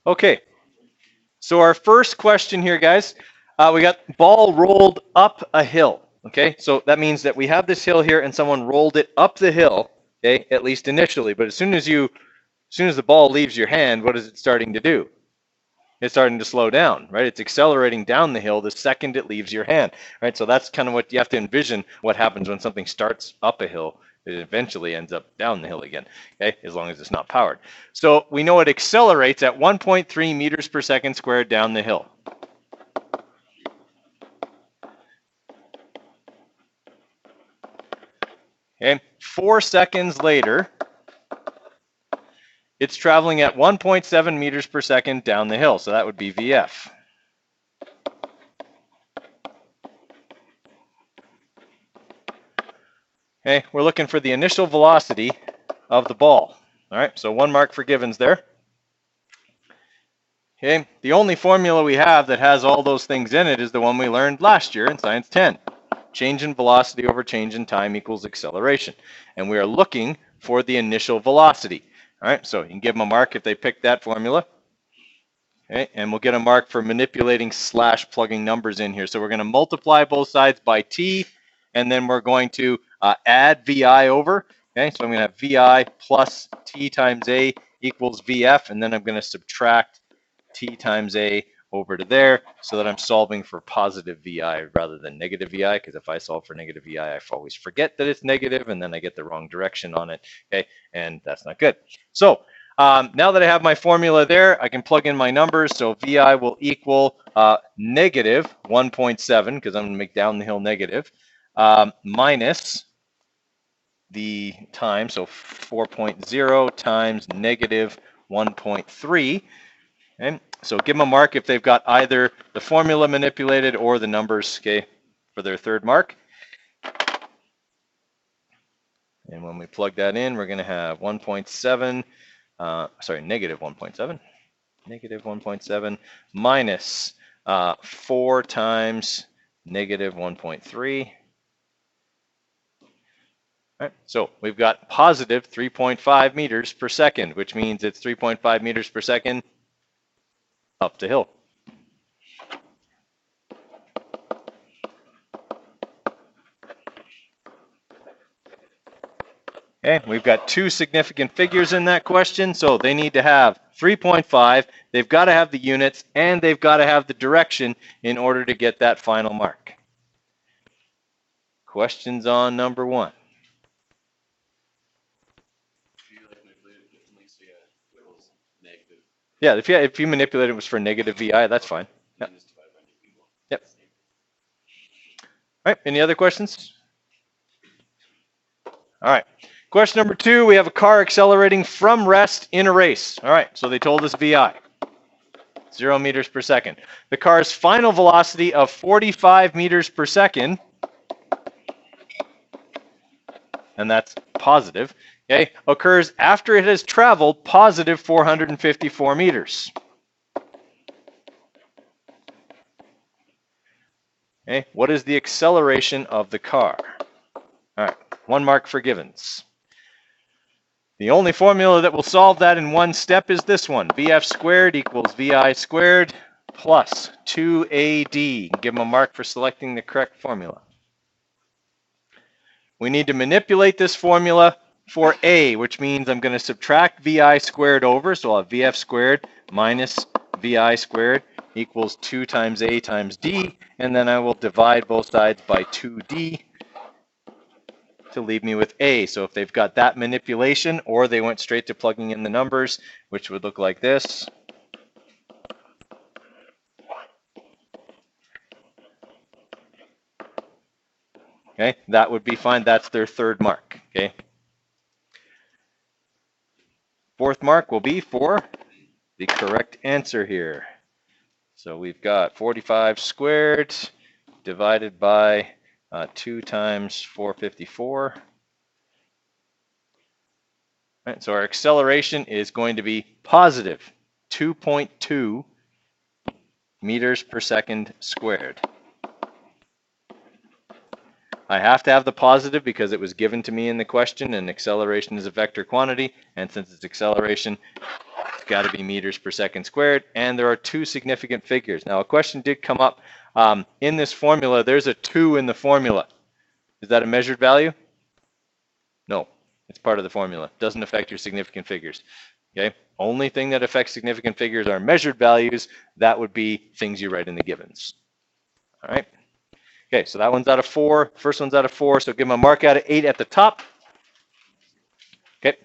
Okay, so our first question here, guys, we got ball rolled up a hill. Okay, so that means that we have this hill here and someone rolled it up the hill, okay, at least initially. But as soon as the ball leaves your hand, what is it starting to do? It's starting to slow down, right? It's accelerating down the hill the second it leaves your hand, right? So that's kind of what you have to envision what happens when something starts up a hill. It eventually ends up down the hill again, okay, as long as it's not powered. So we know it accelerates at 1.3 meters per second squared down the hill. Okay, 4 seconds later, it's traveling at 1.7 meters per second down the hill. So that would be VF. Okay, we're looking for the initial velocity of the ball. All right, so 1 mark for Givens there. Okay, the only formula we have that has all those things in it is the one we learned last year in Science 10. Change in velocity over change in time equals acceleration. And we are looking for the initial velocity. All right, so you can give them a mark if they pick that formula. Okay, and we'll get a mark for manipulating / plugging numbers in here. So we're going to multiply both sides by t, and then we're going to add vi over. Okay, so I'm going to have vi plus t times a equals vf, and then I'm going to subtract t times a over to there so that I'm solving for positive vi rather than negative vi, because if I solve for negative vi, I always forget that it's negative, and then I get the wrong direction on it, okay, and that's not good. So now that I have my formula there, I can plug in my numbers. So vi will equal negative 1.7, because I'm going to make down the hill negative, minus the time, so 4.0 times negative 1.3. Okay, so give them a mark if they've got either the formula manipulated or the numbers, okay, for their third mark. And when we plug that in, we're going to have 1.7, negative 1.7. Negative 1.7 minus 4 times negative 1.3. Right, so we've got positive 3.5 meters per second, which means it's 3.5 meters per second up the hill. Okay, we've got 2 significant figures in that question, so they need to have 3.5, they've got to have the units, and they've got to have the direction in order to get that final mark. Questions on number 1? Yeah, if you manipulate it was for negative VI, that's fine. Yep. Yep. All right, any other questions? All right. Question number 2, we have a car accelerating from rest in a race. All right, so they told us VI, 0 meters per second. The car's final velocity of 45 meters per second, and that's positive, okay, occurs after it has traveled positive 454 meters. Okay, what is the acceleration of the car? All right, 1 mark for Givens. The only formula that will solve that in one step is this one. VF squared equals VI squared plus 2AD. Give them a mark for selecting the correct formula. We need to manipulate this formula for A, which means I'm going to subtract VI squared over. So I'll have VF squared minus VI squared equals 2 times A times D. And then I will divide both sides by 2D. To leave me with A. So if they've got that manipulation, or they went straight to plugging in the numbers, which would look like this. Okay, that would be fine. That's their third mark. Okay. 4th mark will be for the correct answer here. So we've got 45 squared divided by 2 times 454. Right, so our acceleration is going to be positive 2.2 meters per second squared. I have to have the positive because it was given to me in the question, and acceleration is a vector quantity, and since it's acceleration, it's got to be meters per second squared, and there are two significant figures. Now, a question did come up. In this formula, there's a 2 in the formula. Is that a measured value? No, it's part of the formula. It doesn't affect your significant figures. Okay, only thing that affects significant figures are measured values. That would be things you write in the givens. All right. Okay, so that one's out of 4. First one's out of 4, so give them a mark out of 8 at the top. Okay.